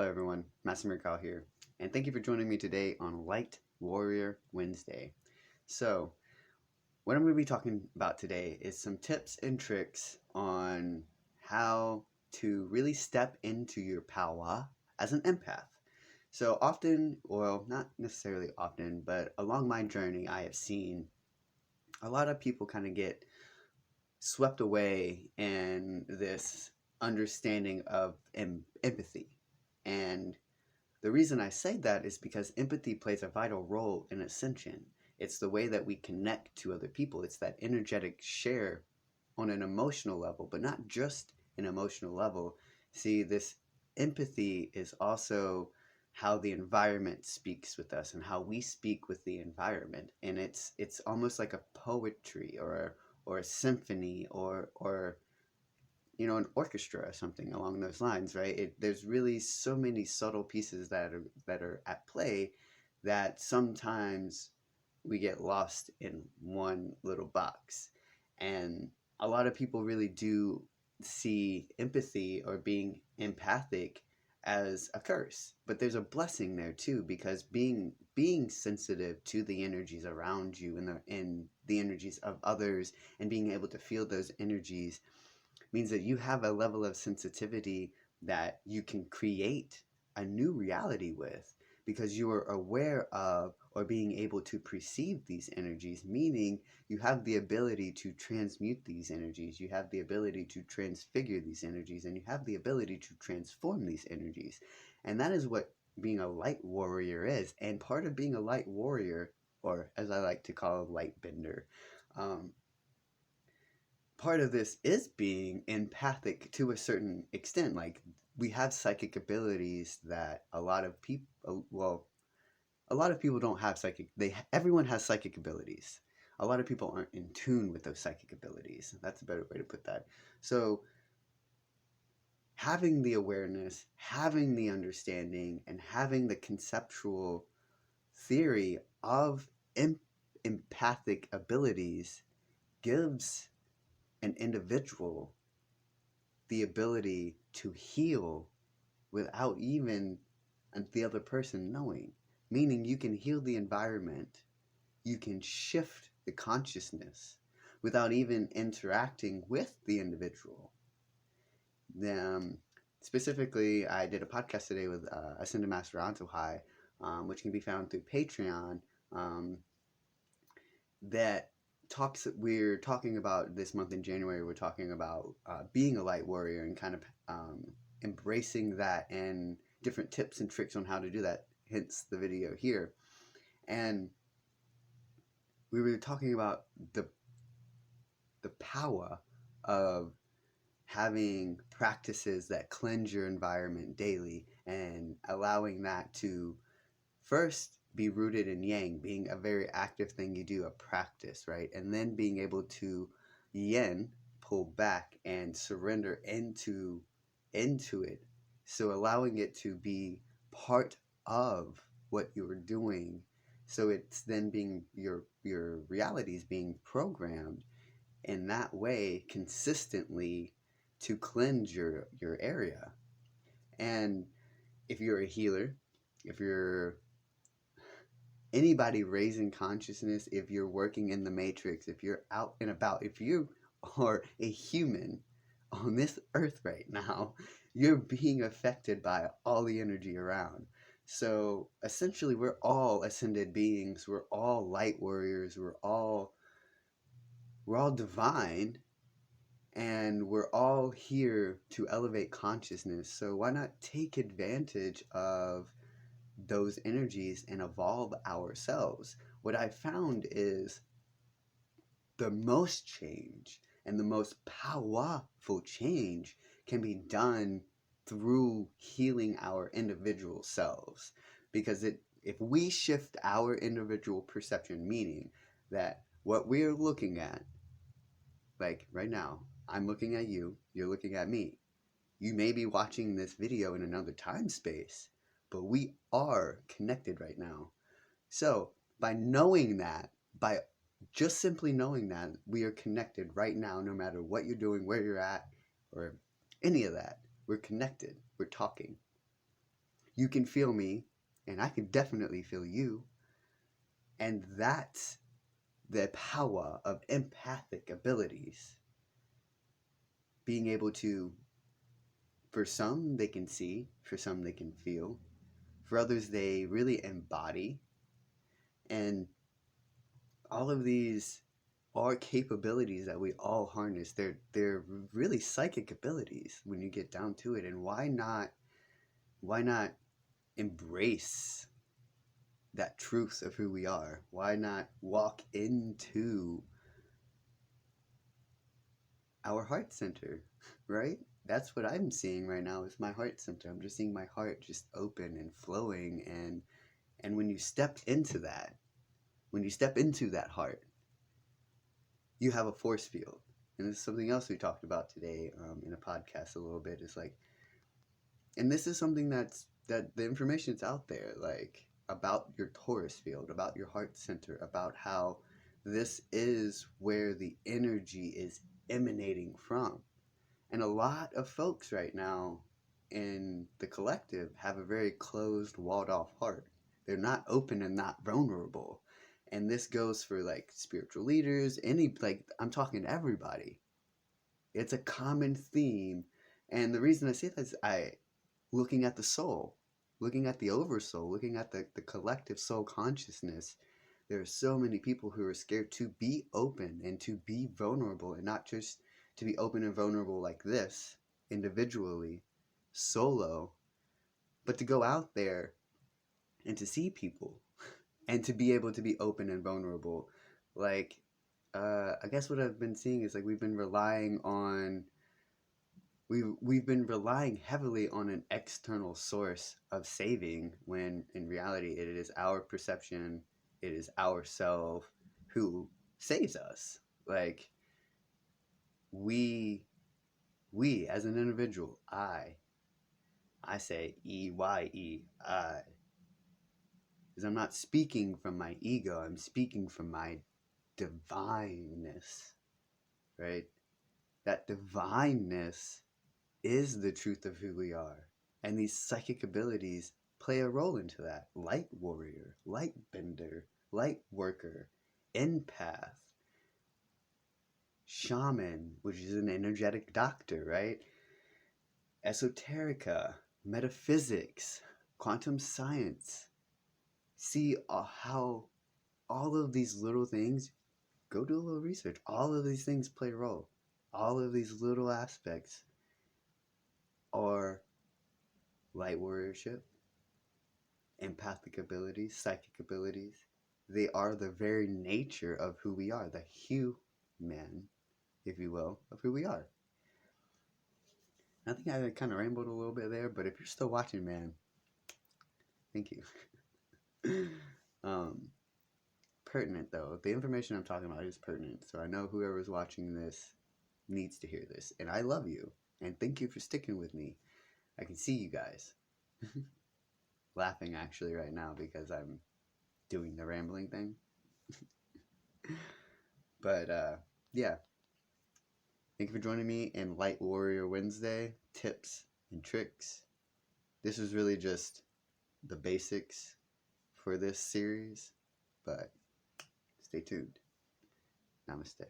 Hello everyone, Master Mirrorkall here, and thank you for joining me today on Light Warrior Wednesday. So, what I'm going to be talking about today is some tips and tricks on how to really step into your Powah as an empath. So often, well, not necessarily often, but along my journey, I have seen a lot of people kind of get swept away in this understanding of empathy. And the reason I say that is because empathy plays a vital role in Ascension. It's the way that we connect to other people. It's that energetic share on an emotional level, but not just an emotional level. See, this empathy is also how the environment speaks with us and how we speak with the environment. And it's almost like a poetry or a symphony or an orchestra or something along those lines, right? There's really so many subtle pieces that are at play that sometimes we get lost in one little box. And a lot of people really do see empathy or being empathic as a curse, but there's a blessing there too, because being sensitive to the energies around you and the energies of others and being able to feel those energies means that you have a level of sensitivity that you can create a new reality with, because you are aware of or being able to perceive these energies, meaning you have the ability to transmute these energies, you have the ability to transfigure these energies, and you have the ability to transform these energies. And that is what being a light warrior is. And part of being a light warrior, or as I like to call a light bender, um, part of this is being empathic to a certain extent. Like, we have psychic abilities that a lot of people, well, a lot of people don't have everyone has psychic abilities. A lot of people aren't in tune with those psychic abilities. That's a better way to put that. So having the awareness, having the understanding, and having the conceptual theory of empathic abilities gives an individual the ability to heal without even the other person knowing. Meaning, you can heal the environment, you can shift the consciousness without even interacting with the individual. Um, Specifically, I did a podcast today with Ascended Master High, which can be found through Patreon. Um, that we're talking about this month in January. We're talking about being a light warrior and kind of embracing that, and different tips and tricks on how to do that, hence the video here. And we were talking about the power of having practices that cleanse your environment daily, and allowing that to first be rooted in yang, being a very active thing you do, a practice, right? And then being able to yin, pull back and surrender into it. So allowing it to be part of what you're doing. So it's then being your reality is being programmed in that way consistently to cleanse your area. And if you're a healer, if you're anybody raising consciousness, if you're working in the matrix, if you're out and about, if you are a human on this earth right now, you're being affected by all the energy around. So essentially, we're all ascended beings, we're all light warriors, we're all divine, and we're all here to elevate consciousness. So why not take advantage of those energies and evolve ourselves? What I found is the most change and the most powerful change can be done through healing our individual selves. Because if we shift our individual perception, meaning that what we're looking at, like right now, I'm looking at you, you're looking at me. You may be watching this video in another time space, but we are connected right now. So by knowing that, by just simply knowing that we are connected right now, no matter what you're doing, where you're at, or any of that, we're connected, we're talking. You can feel me, and I can definitely feel you. And that's the power of empathic abilities. Being able to, for some, they can see, for some, they can feel, for others, they really embody. And all of these are capabilities that we all harness. They're really psychic abilities when you get down to it. And why not embrace that truth of who we are? Why not walk into our heart center, right? That's what I'm seeing right now is my heart center. I'm just seeing my heart just open and flowing, and when you step into that heart, you have a force field. And this is something else we talked about today in a podcast a little bit. Is like, and this is something that the information is out there, like about your Taurus field, about your heart center, about how this is where the energy is emanating from. And a lot of folks right now in the collective have a very closed, walled off heart. They're not open and not vulnerable. And this goes for like spiritual leaders, I'm talking to everybody. It's a common theme. And the reason I say that is looking at the soul, looking at the oversoul, looking at the collective soul consciousness, there are so many people who are scared to be open and to be vulnerable, and not just to be open and vulnerable like this, individually, solo, but to go out there and to see people and to be able to be open and vulnerable. Like, I guess what I've been seeing is like we've been relying heavily on an external source of saving, when in reality it is our perception, it is ourself who saves us. Like, we as an individual, I say EYE, I, because I'm not speaking from my ego, I'm speaking from my divineness, right? That divineness is the truth of who we are. And these psychic abilities play a role into that. Light warrior, light bender, light worker, empath, shaman, which is an energetic doctor, right? Esoterica, metaphysics, quantum science. See how all of these little things, go do a little research. All of these things play a role. All of these little aspects are light warriorship, empathic abilities, psychic abilities. They are the very nature of who we are, the human, if you will, of who we are. I think I kind of rambled a little bit there, but if you're still watching, man, thank you. Pertinent though. The information I'm talking about is pertinent, so I know whoever's watching this needs to hear this, and I love you, and thank you for sticking with me. I can see you guys laughing actually right now because I'm doing the rambling thing. But yeah, thank you for joining me in Light Warrior Wednesday, tips and tricks. This is really just the basics for this series, but stay tuned. Namaste.